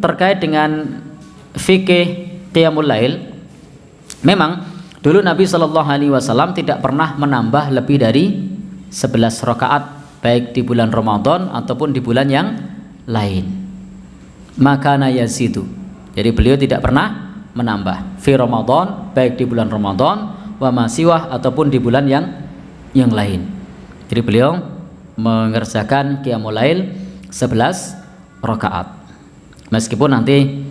terkait dengan fikih qiyamul lail, memang dulu Nabi SAW tidak pernah menambah lebih dari 11 rakaat baik di bulan Ramadan ataupun di bulan yang lain. Makana yazidu, jadi beliau tidak pernah menambah fi Ramadan, baik di bulan Ramadan wa masiwah ataupun di bulan yang lain. Jadi beliau mengerjakan qiyamul lail 11 rakaat. Meskipun nanti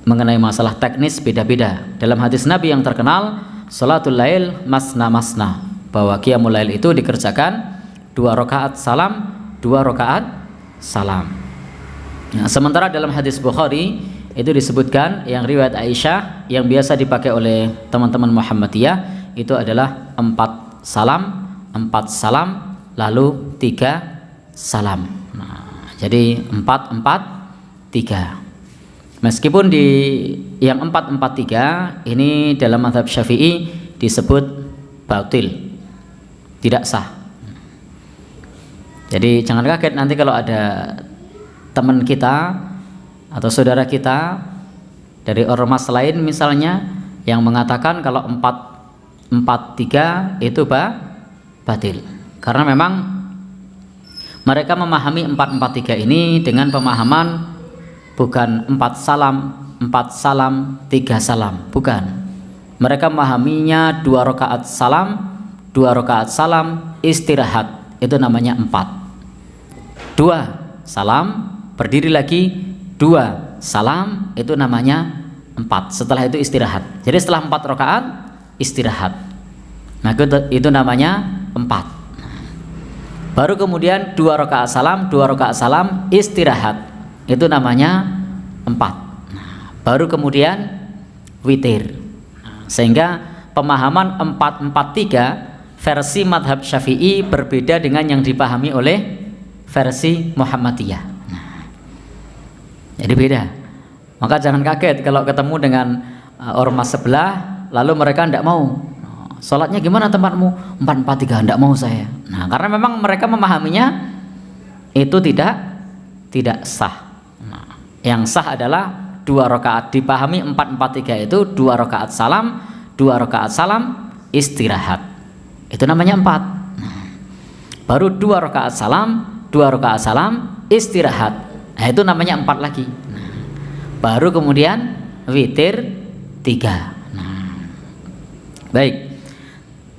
mengenai masalah teknis beda-beda. Dalam hadis Nabi yang terkenal, salatul lail masna masna, bahwa qiyamul lail itu dikerjakan 2 rakaat salam, 2 rakaat salam. Nah, sementara dalam hadis Bukhari itu disebutkan yang riwayat Aisyah yang biasa dipakai oleh teman-teman Muhammadiyah itu adalah 4 salam, 4 salam, lalu 3 salam. Nah, jadi 4 4 3. Meskipun di yang 4 4 3 ini dalam mazhab Syafi'i disebut batil, tidak sah. Jadi jangan kaget nanti kalau ada teman kita atau saudara kita dari ormas lain misalnya yang mengatakan kalau 4 4 3 itu batil. Karena memang mereka memahami 4 4 3 ini dengan pemahaman bukan 4 salam, 4 salam, 3 salam, bukan. Mereka memahaminya 2 rakaat salam, 2 rakaat salam, istirahat, itu namanya 4. 2 salam, berdiri lagi, 2 salam, itu namanya 4. Setelah itu istirahat. Jadi setelah 4 rakaat istirahat, nah itu namanya 4. Baru kemudian 2 rakaat salam, 2 rakaat salam, istirahat, itu namanya 4. Nah, baru kemudian witir. Sehingga pemahaman 4 4 3 versi madhab Syafi'i berbeda dengan yang dipahami oleh versi Muhammadiyah. Nah, jadi beda. Maka jangan kaget kalau ketemu dengan ormas sebelah lalu mereka tidak mau. Sholatnya gimana tempatmu? 4 4 3, tidak mau saya. Nah, karena memang mereka memahaminya itu tidak sah. Nah, yang sah adalah 2 rakaat, dipahami 4 4 3 itu 2 rakaat salam, 2 rakaat salam, istirahat. Itu namanya 4. Nah, baru 2 rakaat salam, 2 rakaat salam, istirahat. Nah, itu namanya 4 lagi. Nah, baru kemudian witir 3. Nah, baik.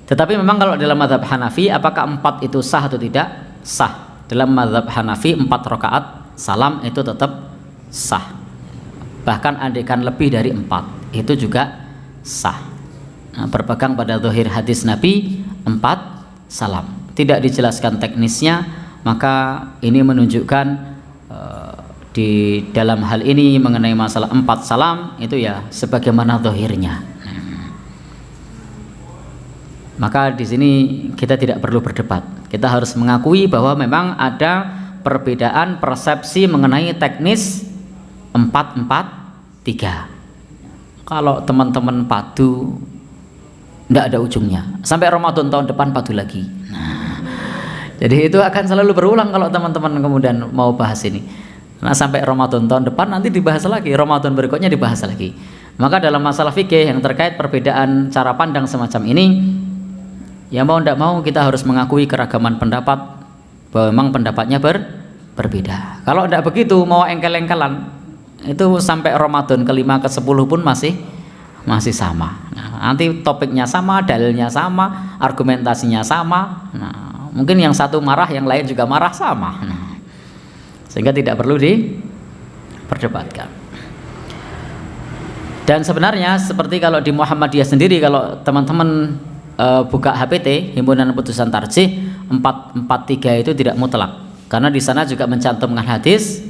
Tetapi memang kalau dalam mazhab Hanafi, apakah 4 itu sah atau tidak? Sah. Dalam mazhab Hanafi 4 rakaat salam itu tetap sah. Bahkan andaikan lebih dari 4 itu juga sah. Nah, berpegang pada zahir hadis Nabi 4 salam. Tidak dijelaskan teknisnya, maka ini menunjukkan di dalam hal ini mengenai masalah 4 salam itu ya sebagaimana zahirnya. Maka di sini kita tidak perlu berdebat. Kita harus mengakui bahwa memang ada perbedaan persepsi mengenai teknis 4 4 3. Kalau teman-teman padu tidak ada ujungnya. Sampai Ramadan tahun depan padu lagi. Nah, jadi itu akan selalu berulang kalau teman-teman kemudian mau bahas ini. Nah, sampai Ramadan tahun depan nanti dibahas lagi, Ramadan berikutnya dibahas lagi. Maka dalam masalah fikih yang terkait perbedaan cara pandang semacam ini, ya mau tidak mau kita harus mengakui keragaman pendapat, bahwa memang pendapatnya berbeda. Kalau tidak begitu mau engkel-engkelan itu sampai Ramadan ke-5 ke-10 pun masih sama. Nah, nanti topiknya sama, dalilnya sama, argumentasinya sama. Nah, mungkin yang satu marah, yang lain juga marah sama. Nah, sehingga tidak perlu diperdebatkan. Dan sebenarnya seperti kalau di Muhammadiyah sendiri, kalau teman-teman buka HPT, Himpunan Putusan Tarjih, 4 4 3 itu tidak mutlak. Karena di sana juga mencantumkan hadis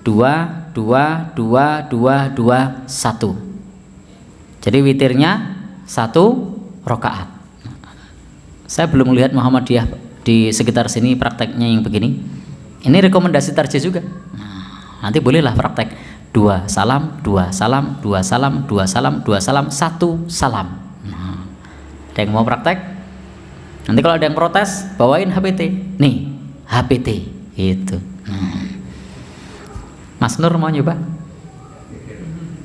2 2 2 2 2 1. Jadi witirnya 1 rakaat. Saya belum melihat Muhammadiyah di sekitar sini prakteknya yang begini. Ini rekomendasi tarjih juga. Nah, nanti bolehlah praktek 2 salam, 2 salam, 2 salam, 2 salam, 2 salam, 1 salam. Nah, ada yang mau praktek? Nanti kalau ada yang protes, bawain HPT. Nih, HPT itu. Mas Nur mau nyoba?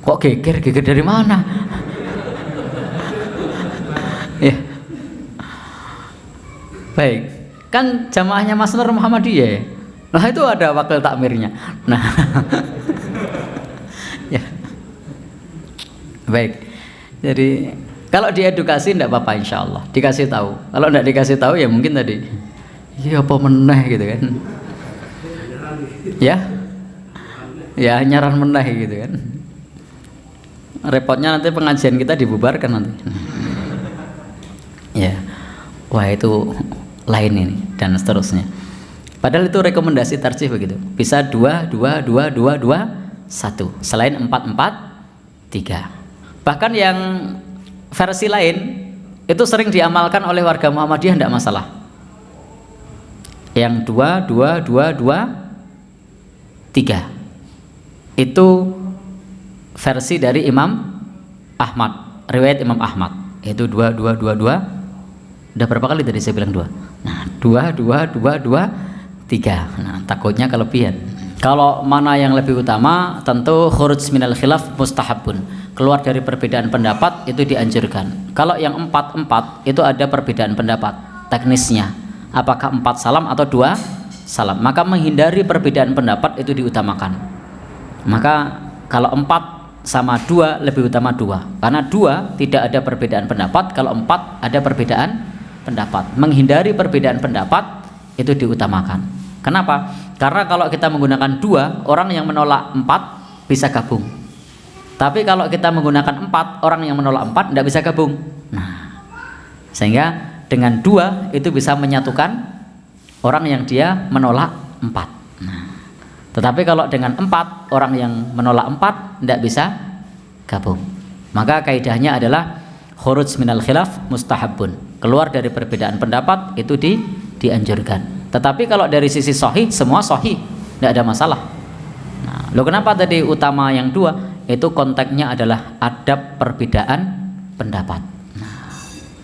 Kok geger? Geger dari mana? Ya. Baik. Kan jamaahnya Mas Nur Muhammadiyah ya? Nah itu ada wakil takmirnya. Nah. Ya. Baik. Jadi kalau diedukasi tidak apa-apa insya Allah. Dikasih tahu. Kalau tidak dikasih tahu ya mungkin tadi. Iya apa meneh gitu kan? Ya. Ya nyaran meneh gitu kan. Repotnya nanti pengajian kita dibubarkan nanti. Ya. Wah itu lain ini dan seterusnya. Padahal itu rekomendasi tarjih begitu. Bisa 2, 2, 2, 2, 2, 1. Selain 4, 4, 3. Bahkan yang versi lain itu sering diamalkan oleh warga Muhammadiyah tidak masalah. Yang 2, 2, 2, 2, 3. Itu versi dari Imam Ahmad, riwayat Imam Ahmad. Itu 2, 2, 2, 2. Udah berapa kali tadi saya bilang 2? Nah, 2, 2, 2, 2, 3. Nah, takutnya kelebihan. Kalau mana yang lebih utama, tentu khuruj minal khilaf mustahabun. Keluar dari perbedaan pendapat itu dianjurkan. Kalau yang 4 itu ada perbedaan pendapat teknisnya. Apakah 4 salam atau 2 salam? Maka menghindari perbedaan pendapat itu diutamakan. Maka kalau 4 sama 2 lebih utama 2. Karena 2 tidak ada perbedaan pendapat, kalau 4 ada perbedaan pendapat. Menghindari perbedaan pendapat itu diutamakan. Kenapa? Karena kalau kita menggunakan 2, orang yang menolak 4 bisa gabung. Tapi kalau kita menggunakan 4, orang yang menolak 4 tidak bisa gabung. Nah, sehingga dengan 2 itu bisa menyatukan orang yang dia menolak 4. Nah, tetapi kalau dengan 4, orang yang menolak 4 tidak bisa gabung. Maka kaidahnya adalah khuruj minal khilaf mustahabun. Keluar dari perbedaan pendapat itu dianjurkan. Tetapi kalau dari sisi sahih, semua sahih, tidak ada masalah. Nah, lo kenapa tadi utama yang 2? Itu konteksnya adalah adab perbedaan pendapat. Nah,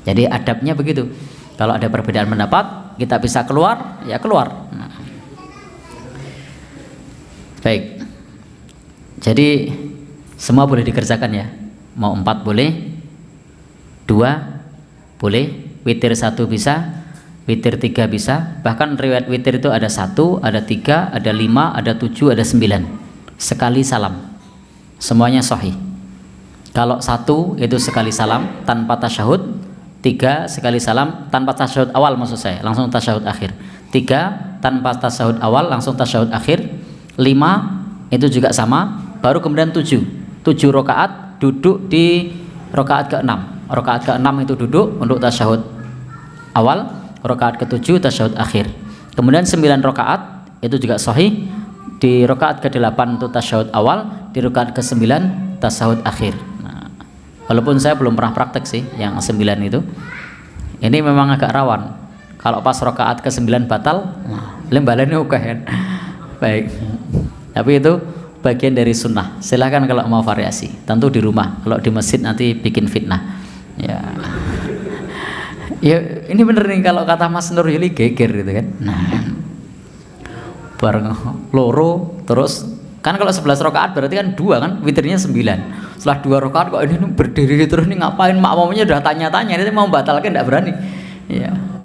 jadi adabnya begitu. Kalau ada perbedaan pendapat, kita bisa keluar, ya keluar. Nah. Baik. Jadi semua boleh dikerjakan ya. Mau 4 boleh, 2 boleh, witir 1 bisa, witir 3 bisa. Bahkan riwayat witir itu ada 1, ada 3, ada 5, ada 7, ada 9. Sekali salam. Semuanya sahih. Kalau 1 itu sekali salam tanpa tasyahud, 3 sekali salam tanpa tasyahud awal, maksud saya langsung tasyahud akhir. 3 tanpa tasyahud awal langsung tasyahud akhir. 5 itu juga sama, baru kemudian 7 rakaat duduk di rakaat ke-6. Rakaat ke-6 itu duduk untuk tasyahud awal, rakaat ke-7 tasyahud akhir. Kemudian 9 rakaat itu juga sahih. Di rakaat ke-8 itu tasyahud awal, di rakaat ke-9 tasyahud akhir. Nah, walaupun saya belum pernah praktek sih yang 9 itu. Ini memang agak rawan. Kalau pas rakaat ke-9 batal, lembalannya oke kan. Baik. Tapi itu bagian dari sunnah. Silahkan kalau mau variasi. Tentu di rumah. Kalau di masjid nanti bikin fitnah. Ya. Ya ini bener nih kalau kata Mas Nur Yuli geger gitu kan. Nah, bareng loro terus kan kalau 11 rakaat berarti kan 2 kan, witirnya 9. Setelah 2 rakaat kok ini berdiri terus nih ngapain, makmumnya udah tanya-tanya, ini mau batalkan enggak berani. Ya.